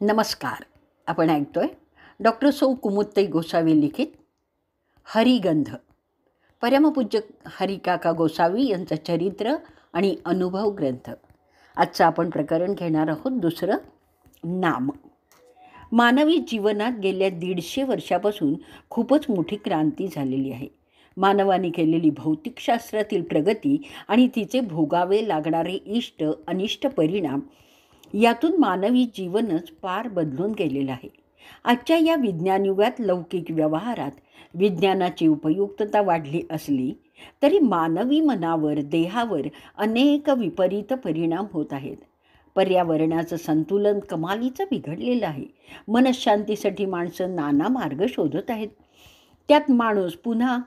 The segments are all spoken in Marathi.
नमस्कार. आपण ऐकतोय डॉक्टर सौ कुमुदताई गोसावी लिखित हरिगंध. परमपूज्य हरिकाका गोसावी यांचं चरित्र आणि अनुभव ग्रंथ. आजचं आपण प्रकरण घेणार आहोत दुसरं, नाम. मानवी जीवनात गेल्या 150 वर्षापासून खूपच मोठी क्रांती झालेली आहे. मानवाने केलेली भौतिकशास्त्रातील प्रगती आणि तिचे भोगावे लागणारे इष्ट अनिष्ट परिणाम यातून मानवी जीवनच पार बदलून गेलेलं आहे. आजच्या या विज्ञानयुगात लौकिक व्यवहारात विज्ञानाची उपयुक्तता वाढली असली तरी मानवी मनावर, देहावर अनेक विपरीत परिणाम होत आहेत. पर्यावरणाचं संतुलन कमालीचं बिघडलेलं आहे. मनशांतीसाठी माणसं नाना मार्ग शोधत आहेत. त्यात माणूस पुन्हा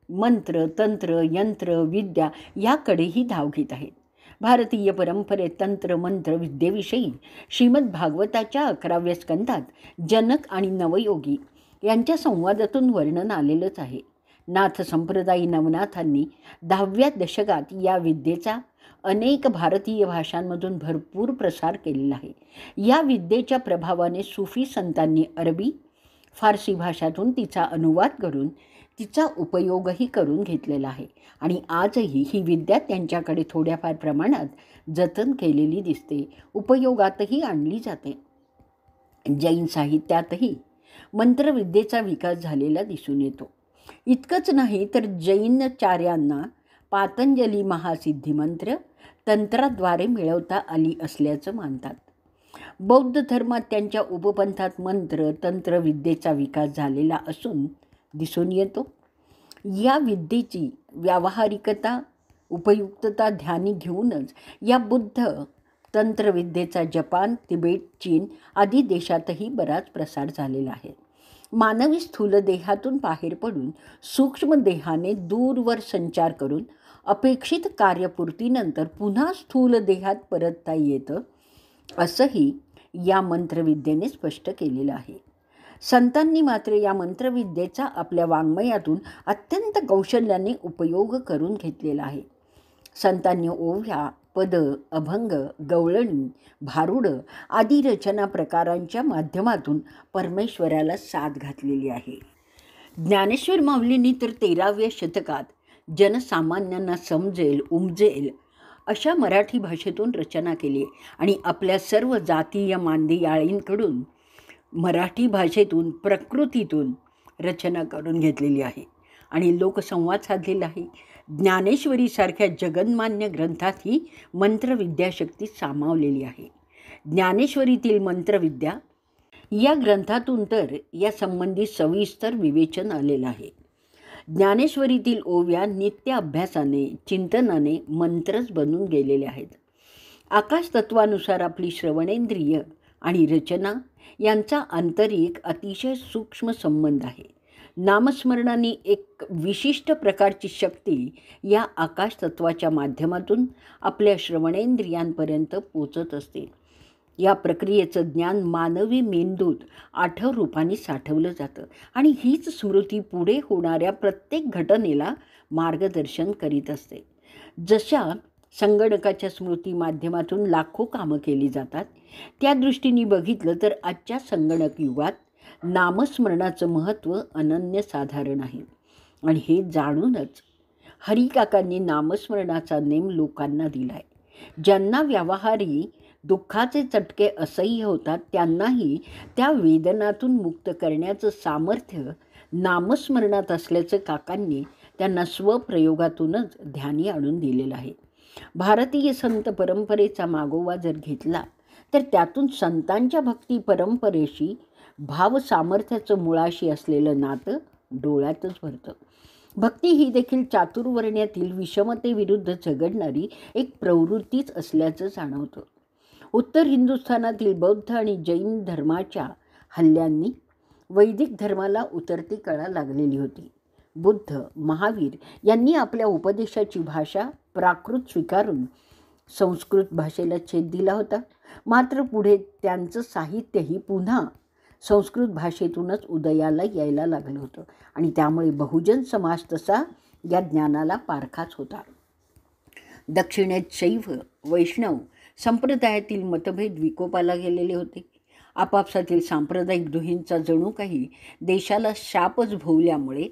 मंत्र, तंत्र, यंत्र, विद्या याकडेही धाव घेत आहेत. भारतीय परंपरेत तंत्र मंत्र विद्येविषयी श्रीमद भागवताच्या 11व्या स्कंधात जनक आणि नवयोगी यांच्या संवादातून वर्णन आलेलंच आहे. नाथ संप्रदायी नवनाथांनी 10व्या दशकात या विद्येचा अनेक भारतीय भाषांमधून भरपूर प्रसार केलेला आहे. या विद्येच्या प्रभावाने सूफी संतांनी अरबी, फारसी भाषातून तिचा अनुवाद करून तिचा उपयोगही करून घेतलेला आहे आणि आजही ही विद्या त्यांच्याकडे थोड्याफार प्रमाणात जतन केलेली दिसते, उपयोगातही आणली जाते. जैन साहित्यातही मंत्रविद्येचा विकास झालेला दिसून येतो. इतकंच नाही तर जैनचार्यांना पातंजली महासिद्धिमंत्र तंत्राद्वारे मिळवता आली असल्याचं मानतात. बौद्ध धर्मात त्यांच्या उपपंथात मंत्र तंत्र विद्येचा विकास झालेला असून दिसून येतो. या विद्येची व्यावहारिकता उपयुक्तता ध्यानी घेऊनच या बुद्ध तंत्रविद्येचा जपान, तिबेट, चीन आदी देशातही बराच प्रसार झालेला आहे. मानवी स्थूल देहातून बाहेर पडून सूक्ष्म देहाने दूरवर संचार करून अपेक्षित कार्यपूर्तीनंतर पुन्हा स्थूल देहात परतता येतं असंही या मंत्रविद्येने स्पष्ट केलेलं आहे. संतांनी मात्र या मंत्रविद्येचा आपल्या वाङ्मयातून अत्यंत कौशल्याने उपयोग करून घेतलेला आहे. संतांनी ओव्या, पद, अभंग, गवळणी, भारुड आदी रचना प्रकारांच्या माध्यमातून परमेश्वराला साथ घातलेली आहे. ज्ञानेश्वर माऊलींनी तर 13व्या शतकात जनसामान्यांना समजेल उमजेल अशा मराठी भाषेतून रचना केली आणि आपल्या सर्व जातीय मांदियाळींकडून मराठी भाषेतून प्रकृतीतून रचना करून घेतलेली आहे आणि लोकसंवाद साधलेला आहे. ज्ञानेश्वरीसारख्या जगन्मान्य ग्रंथात ही मंत्रविद्याशक्ती सामावलेली आहे. ज्ञानेश्वरीतील मंत्रविद्या या ग्रंथातून तर या संबंधी सविस्तर विवेचन आलेलं आहे. ज्ञानेश्वरीतील ओव्या नित्य अभ्यासाने चिंतनाने मंत्रच बनून गेलेले आहेत. आकाश तत्वानुसार आपली श्रवणेंद्रिय आणि रचना यांचा आंतरिक अतिशय सूक्ष्म संबंध आहे. नामस्मरणाने एक विशिष्ट प्रकारची शक्ती या आकाश तत्वाच्या माध्यमातून आपल्या श्रवणेंद्रियांपर्यंत पोचत असते. या प्रक्रियेचं ज्ञान मानवी मेंदूत आठव रूपाने साठवलं जातं आणि हीच स्मृती पुढे होणाऱ्या प्रत्येक घटनेला मार्गदर्शन करीत असते. जशा संगणकाच्या स्मृती माध्यमातून लाखो कामं केली जातात, त्या दृष्टीने बघितलं तर आजच्या संगणक युगात नामस्मरणाचं महत्त्व अनन्यसाधारण आहे आणि हे जाणूनच हरिकाकांनी नामस्मरणाचा नेम लोकांना दिला आहे. ज्यांना व्यावहारी दुःखाचे चटके असह्य होतात त्यांनाही त्या वेदनातून मुक्त करण्याचं सामर्थ्य नामस्मरणात असल्याचं काकांनी त्यांना स्वप्रयोगातूनच ध्यानी आणून दिलेलं आहे. भारतीय संत परंपरेचा मागोवा जर घेतला तर त्यातून संतांच्या भक्ती परंपरेशी भाव सामर्थ्याचं मुळाशी असलेलं नातं डोळ्यातच भरतं. भक्ती ही देखील चातुर्वर्ण्यातील विषमतेविरुद्ध झगडणारी एक प्रवृत्तीच असल्याचं जाणवतं. उत्तर हिंदुस्थानातील बौद्ध आणि जैन धर्माच्या हल्ल्यांनी वैदिक धर्माला उतरती कळा लागलेली होती. बुद्ध, महावीर यांनी आपल्या उपदेशाची भाषा प्राकृत स्वीकारून संस्कृत भाषेला छेद दिला होता. मात्र पुढे त्यांचं साहित्यही पुन्हा संस्कृत भाषेतूनच उदयाला यायला लागलं होतं आणि त्यामुळे बहुजन समाज तसा या ज्ञानाला पारखाच होता. दक्षिणेत शैव, वैष्णव संप्रदायातील मतभेद विकोपाला गेलेले होते आपापसातील सांप्रदायिक दुहींचा जणू काही देशाला शापच भोवल्यामुळे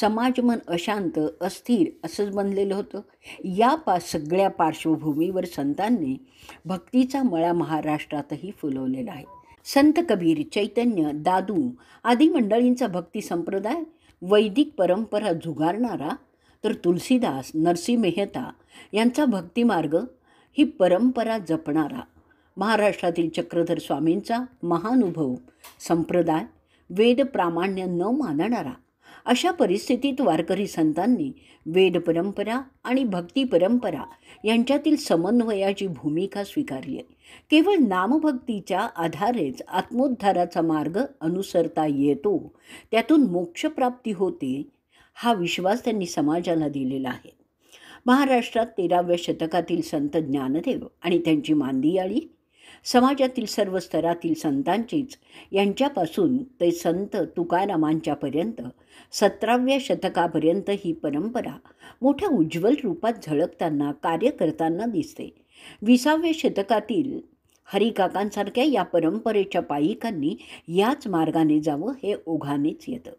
समाजमन अशांत अस्थिर असंच बनलेलं होतं. या सगळ्या पार्श्वभूमीवर संतांनी भक्तीचा मळा महाराष्ट्रातही फुलवलेला आहे. संत कबीर, चैतन्य, दादू आदी मंडळींचा भक्ती संप्रदाय वैदिक परंपरा झुगारणारा, तर तुलसीदास, नरसिंह मेहता यांचा भक्तिमार्ग ही परंपरा जपणारा, महाराष्ट्रातील चक्रधर स्वामींचा महानुभव संप्रदाय वेद प्रामाण्य न मानणारा, अशा परिस्थितीत वारकरी संतांनी वेद परंपरा आणि भक्ती परंपरा यांच्यातील समन्वयाची भूमिका स्वीकारली आहे. केवळ नामभक्तीच्या आधारेच आत्मोद्धाराचा मार्ग अनुसरता येतो, त्यातून मोक्षप्राप्ती होते, हा विश्वास त्यांनी समाजाला दिलेला आहे. महाराष्ट्रात 13व्या शतकातील संत ज्ञानदेव आणि त्यांची मांदियाळी, समाजातील सर्व स्तरातील संतांचीच, यांच्यापासून ते संत तुकारामांच्यापर्यंत 17व्या शतकापर्यंत ही परंपरा मोठ्या उज्ज्वल रूपात झळकताना, कार्य करताना दिसते. 20व्या शतकातील हरिकाकांसारख्या या परंपरेच्या पायिकांनी याच मार्गाने जावं हे ओघानेच येतं.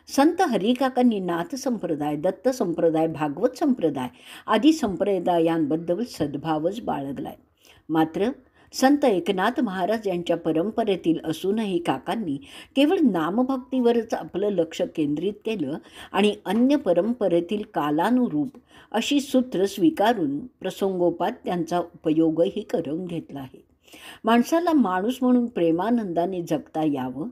संत हरिकाकांनी नाथ संप्रदाय, दत्त संप्रदाय, भागवत संप्रदाय आदी संप्रदायांबद्दल सद्भावच बाळगलाय. मात्र संत एकनाथ महाराज यांच्या परंपरेतील असूनही काकांनी केवळ नामभक्तीवरच आपलं लक्ष केंद्रित केलं आणि अन्य परंपरेतील कालानुरूप अशी सूत्र स्वीकारून प्रसंगोपात त्यांचा उपयोगही करून घेतला आहे. माणसाला माणूस म्हणून प्रेमानंदाने जगता यावं,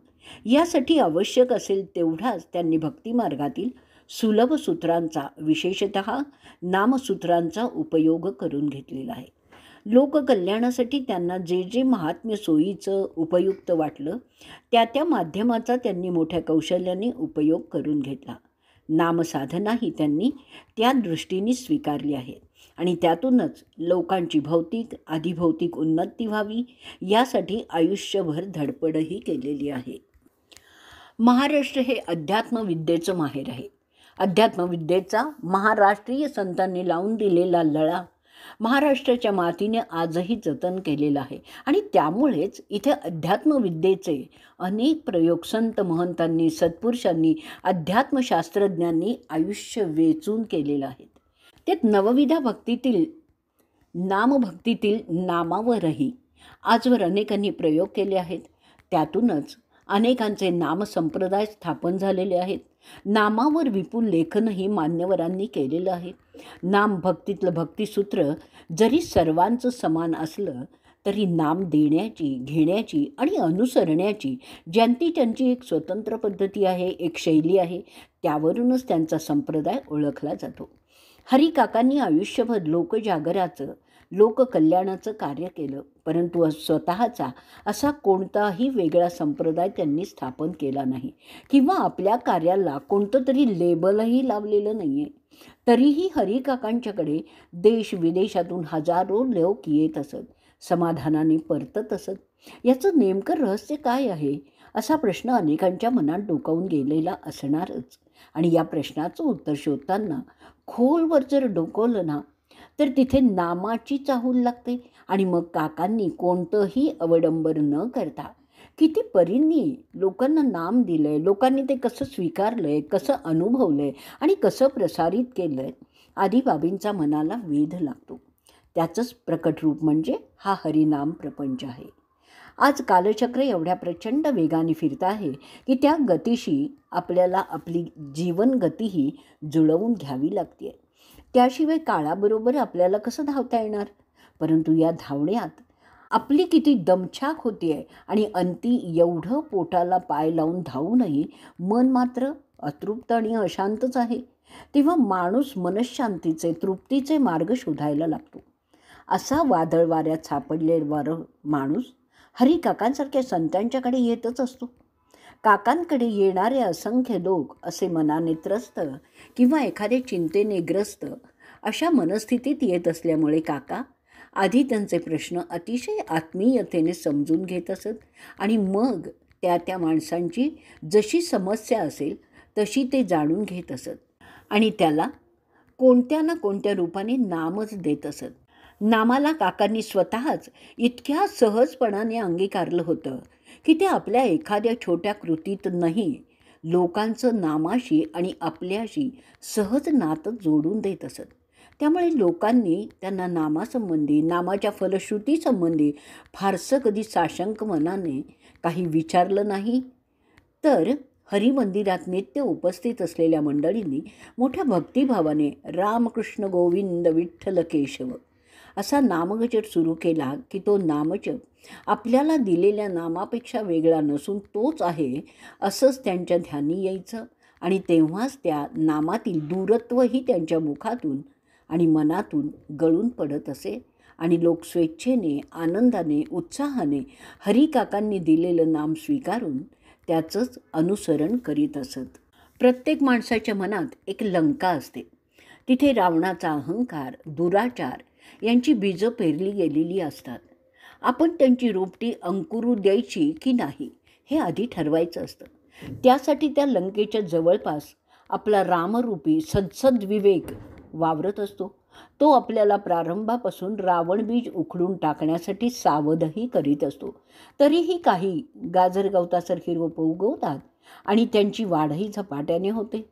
यासाठी आवश्यक असेल तेवढाच त्यांनी भक्तिमार्गातील सुलभ सूत्रांचा, विशेषतः नामसूत्रांचा उपयोग करून घेतलेला आहे. लोककल्याणासाठी त्यांना जे जे महात्म्य सोयीचं उपयुक्त वाटलं, त्या माध्यमाचा त्यांनी मोठ्या कौशल्याने उपयोग करून घेतला. नामसाधनाही त्यांनी त्या दृष्टीने स्वीकारली आहे आणि त्यातूनच लोकांची भौतिक अधिभौतिक उन्नती व्हावी, यासाठी आयुष्यभर धडपडही केलेली आहे. महाराष्ट्र हे अध्यात्मविद्येचं माहेर आहे. अध्यात्मविद्येचा महाराष्ट्रीय संतांनी लावून दिलेला लळा महाराष्ट्राच्या मातीने आजही जतन केलेला आहे आणि त्यामुळेच इथे अध्यात्मविद्येचे अनेक प्रयोग संत महंतांनी, सत्पुरुषांनी, अध्यात्मशास्त्रज्ञांनी आयुष्य वेचून केलेलं आहे. त्यात नवविधा भक्तीतील नामभक्तीतील नामावरही आजवर अनेकांनी प्रयोग केले आहेत. त्यातूनच अनेकांचे नामसंप्रदाय स्थापन झालेले आहेत. नामावर विपुल लेखनही मान्यवरांनी केलेलं आहे. नामभक्तीतलं भक्तिसूत्र जरी सर्वांचं समान असलं तरी नाम देण्याची, घेण्याची आणि अनुसरण्याची ज्यांची त्यांची एक स्वतंत्र पद्धती आहे, एक शैली आहे, त्यावरूनच त्यांचा संप्रदाय ओळखला जातो. हरिकाकांनी आयुष्यभर लोकजागराचं, लोककल्याणाचं कार्य केलं, परंतु स्वतःचा असा कोणताही वेगळा संप्रदाय त्यांनी स्थापन केला नाही किंवा आपल्या कार्याला कोणतं तरी लेबलही लावलेलं नाही आहे. तरीही हरिकाकांच्याकडे देश विदेशातून हजारो लोक येत असत, समाधानाने परतत असत. याचं नेमकं रहस्य काय आहे, असा प्रश्न अनेकांच्या मनात डोकावून गेलेला असणारच. आणि या प्रश्नाचं उत्तर शोधताना खोलवर जर डोकवलं ना, तर तिथे नामाची चाहूल लागते. आणि मग काकांनी कोणतंही अवडंबर न करता किती परींनी लोकांना नाम दिलं आहे, लोकांनी ते कसं स्वीकारलं आहे, कसं अनुभवलं आहे आणि कसं प्रसारित केलं आहे, आदी बाबींचा मनाला वेध लागतो. त्याचंच प्रकट रूप म्हणजे हा हरिनाम प्रपंच आहे. आज कालचक्र एवढ्या प्रचंड वेगाने फिरत आहे की त्या गतीशी आपल्याला आपली जीवनगतीही जुळवून घ्यावी लागते. त्याशिवाय काळाबरोबर आपल्याला कसं धावता येणार? परंतु या धावण्यात आपली किती दमछाक होती आहे आणि अंती एवढं पोटाला पाय लावून धावूनही मन मात्र अतृप्त आणि अशांतच आहे. तेव्हा माणूस मनःशांतीचे, तृप्तीचे मार्ग शोधायला लागतो. असा वादळ वाऱ्यात सापडलेला माणूस हरिकाकांसारख्या संतांच्याकडे येतच असतो. काकांकडे येणारे असंख्य लोक असे मनाने त्रस्त किंवा एखाद्या चिंतेने ग्रस्त अशा मनस्थितीत येत असल्यामुळे काका आधी त्यांचे प्रश्न अतिशय आत्मीयतेने समजून घेत असत आणि मग त्या माणसांची जशी समस्या असेल तशी ते जाणून घेत असत आणि त्याला कोणत्या ना कोणत्या रूपाने नामच देत असत. नामाला काकांनी स्वतःच इतक्या सहजपणाने अंगीकारलं होतं की ते आपल्या एखाद्या छोट्या कृतीत नाही, लोकांचं नामाशी आणि आपल्याशी सहज नातं जोडून देत असत. त्यामुळे लोकांनी त्यांना नामासंबंधी, नामाच्या फलश्रुतीसंबंधी फारसं कधी साशंक मनाने काही विचारलं नाही. तर हरिमंदिरात नित्य उपस्थित असलेल्या मंडळींनी मोठ्या भक्तिभावाने रामकृष्ण गोविंद विठ्ठल केशव असा नामगजर सुरू केला की तो नामजप आपल्याला दिलेल्या नामापेक्षा वेगळा नसून तोच आहे असंच त्यांच्या ध्यानी यायचं. आणि तेव्हाच त्या नामातील दूरत्वही त्यांच्या मुखातून आणि मनातून गळून पडत असे आणि लोक स्वेच्छेने, आनंदाने, उत्साहाने हरिकाकांनी दिलेलं नाम स्वीकारून त्याचंच अनुसरण करीत असत. प्रत्येक माणसाच्या मनात एक लंका असते. तिथे रावणाचा अहंकार, दुराचार यांची बीजं पेरली गेलेली असतात. आपण त्यांची रोपटी अंकुरू द्यायची की नाही हे आधी ठरवायचं असतं. त्यासाठी त्या लंकेच्या जवळपास आपला रामरूपी सद्सद विवेक वावरत असतो. तो आपल्याला प्रारंभापासून रावणबीज उखडून टाकण्यासाठी सावधही करीत असतो. तरीही काही गाजर गवतासारखी रोपं उगवतात आणि त्यांची वाढही झपाट्याने होते.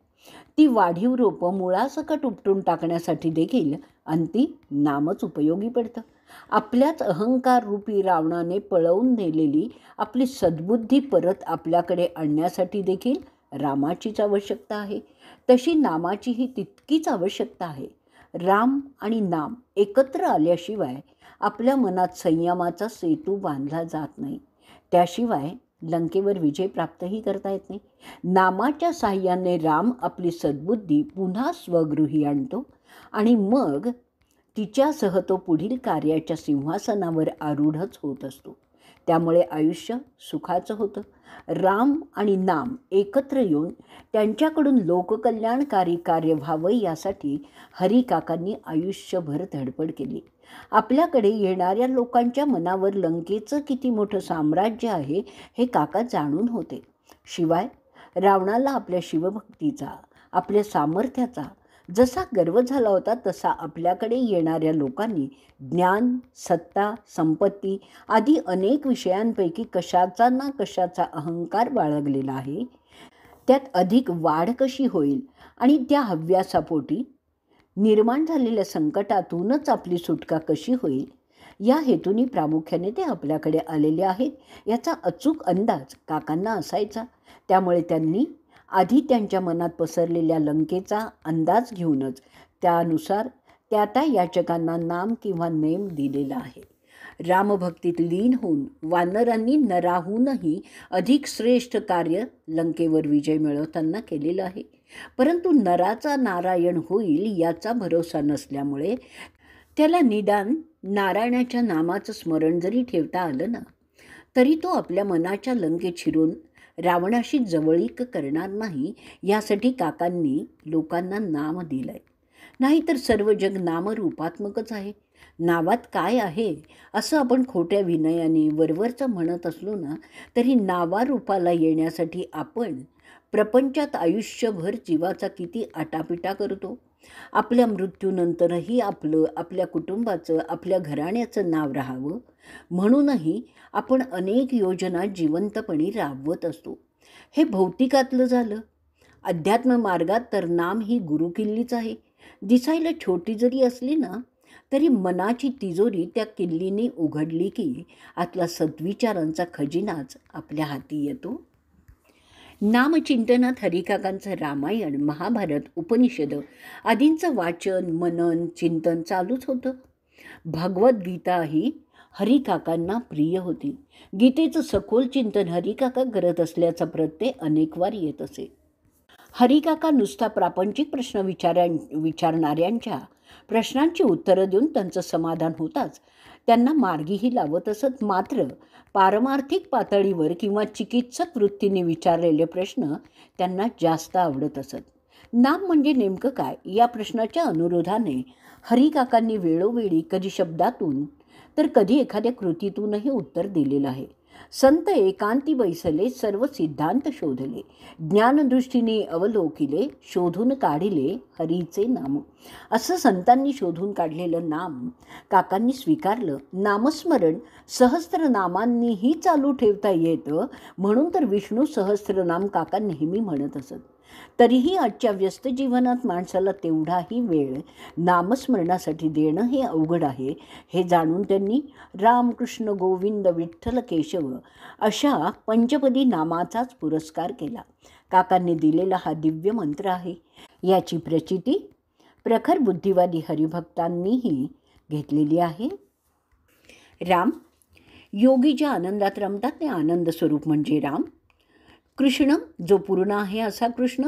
ती वाढीव रोपं मुळासकट उपटून टाकण्यासाठी देखील अंती नामच उपयोगी पडतं. आपल्याच अहंकार रूपी रावणाने पळवून नेलेली आपली सद्बुद्धी परत आपल्याकडे आणण्यासाठी देखील रामाचीच आवश्यकता आहे. तशी नामाचीही तितकीच आवश्यकता आहे. राम आणि नाम एकत्र आल्याशिवाय आपल्या मनात संयमाचा सेतू बांधला जात नाही. त्याशिवाय लंकेवर विजय प्राप्तही करता येत नाही. नामाच्या साह्याने राम आपली सद्बुद्धी पुन्हा स्वगृही आणतो आणि मग तिच्यासह तो पुढील कार्याच्या सिंहासनावर आरूढच होत असतो. त्यामुळे आयुष्य सुखाचं होतं. राम आणि नाम एकत्र येऊन त्यांच्याकडून लोककल्याणकारी कार्य व्हावं यासाठी हरिकाकांनी आयुष्यभर धडपड केली. आपल्याकडे येणाऱ्या लोकांच्या मनावर लंकेचं किती मोठं साम्राज्य आहे हे काका जाणून होते. शिवाय रावणाला आपल्या शिवभक्तीचा, आपल्या सामर्थ्याचा जसा गर्व झाला होता तसा आपल्याकडे येणाऱ्या लोकांनी ज्ञान, सत्ता, संपत्ती आदी अनेक विषयांपैकी कशाचा ना कशाचा अहंकार बाळगलेला आहे. त्यात अधिक वाढ कशी होईल आणि त्या हव्यासापोटी निर्माण झालेल्या संकटातूनच आपली सुटका कशी होईल या हेतूने प्रामुख्याने ते आपल्याकडे आलेले आहेत याचा अचूक अंदाज काकांना असायचा. त्यामुळे त्यांनी आधी त्यांच्या मनात पसरलेल्या लंकेचा अंदाज घेऊनच त्यानुसार त्या याचकांना नाम किंवा नेम दिलेला आहे. रामभक्तीत लीन होऊन वानरांनी नराहूनही अधिक श्रेष्ठ कार्य लंकेवर विजय मिळवताना केलेलं आहे. परंतु नराचा नारायण होईल याचा भरोसा नसल्यामुळे त्याला निदान नारायणाच्या नामाचं स्मरण जरी ठेवता आलं ना तरी तो आपल्या मनाच्या लंकेत शिरून रावणाशी जवळीक करणार नाही. यासाठी काकांनी लोकांना नाम दिलं आहे. नाहीतर सर्व जग नामरूपात्मकच आहे. नावात काय आहे असं आपण खोट्या विनयाने वरवरचं म्हणत असलो ना तरी नावारूपाला येण्यासाठी आपण प्रपंचात आयुष्यभर जीवाचा किती आटापिटा करतो. आपल्या मृत्यूनंतरही आपलं, आपल्या कुटुंबाचं, आपल्या घराण्याचं नाव राहावं म्हणूनही आपण अनेक योजना जिवंतपणे राबवत असतो. हे भौतिकातलं झालं. अध्यात्म मार्गात तर नाम ही गुरुकिल्लीच आहे. दिसायला छोटी जरी असली ना तरी मनाची तिजोरी त्या किल्लीने उघडली की आतला सद्विचारांचा खजिनाच आपल्या हाती येतो. नामचिंतनात हरिकाकांचं रामायण, महाभारत, उपनिषद आदींचं वाचन, मनन, चिंतन चालूच होतं. भगवद्गीता ही हरिकाकांना प्रिय होती. गीतेचं सखोल चिंतन हरिकाका करत असल्याचा प्रत्यय अनेक वार येत असे. हरिकाका नुसता प्रापंचिक प्रश्न विचारणाऱ्यांच्या प्रश्नांची उत्तरं देऊन त्यांचं समाधान होताच त्यांना मार्गीही लावत असत. मात्र पारमार्थिक पातळीवर किंवा चिकित्सक वृत्तीने विचारलेले प्रश्न त्यांना जास्त आवडत असत. नाम म्हणजे नेमकं काय या प्रश्नाच्या अनुरोधाने हरिकाकांनी वेळोवेळी कधी शब्दातून तर कधी एखाद्या कृतीतूनही उत्तर दिलेलं आहे. संत एकांती बैसले, सर्व सिद्धांत शोधले, ज्ञानदृष्टीने अवलोकिले, शोधून काढिले हरीचे नाम. असं संतांनी शोधून काढलेलं नाम काकांनी स्वीकारलं. नामस्मरण सहस्त्रनामांनीही चालू ठेवता येतं, म्हणून तर विष्णू सहस्त्रनाम काका नेहमी म्हणत असत. तरीही आजच्या व्यस्त जीवनात माणसाला तेवढाही वेळ नामस्मरणासाठी देणं हे अवघड आहे, हे जाणून त्यांनी राम कृष्ण गोविंद विठ्ठल केशव अशा पंचपदी नामाचाच पुरस्कार केला. काकांनी दिलेला हा दिव्य मंत्र आहे. याची प्रचिती प्रखर बुद्धिवादी हरिभक्तांनीही घेतलेली आहे. राम, योगी ज्या आनंदात रमतात ते आनंद स्वरूप म्हणजे राम. कृष्ण, जो पूर्ण आहे असा कृष्ण.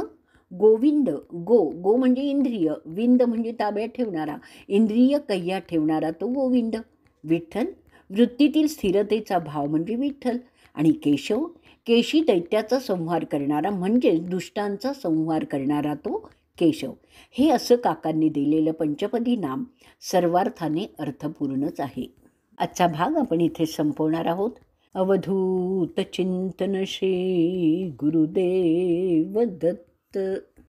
गोविंद, गो म्हणजे इंद्रिय, विंद म्हणजे ताब्यात ठेवणारा, इंद्रिय कैया ठेवणारा तो गोविंद. विठ्ठल, वृत्तीतील स्थिरतेचा भाव म्हणजे विठ्ठल. आणि केशव, केशी दैत्याचा संहार करणारा म्हणजेच दुष्टांचा संहार करणारा तो केशव. हे असं काकांनी दिलेलं पंचपदी नाम सर्वार्थाने अर्थपूर्णच आहे. आजचा भाग आपण इथे संपवणार आहोत. अवधूत चिंतन श्री गुरुदेव दत्त.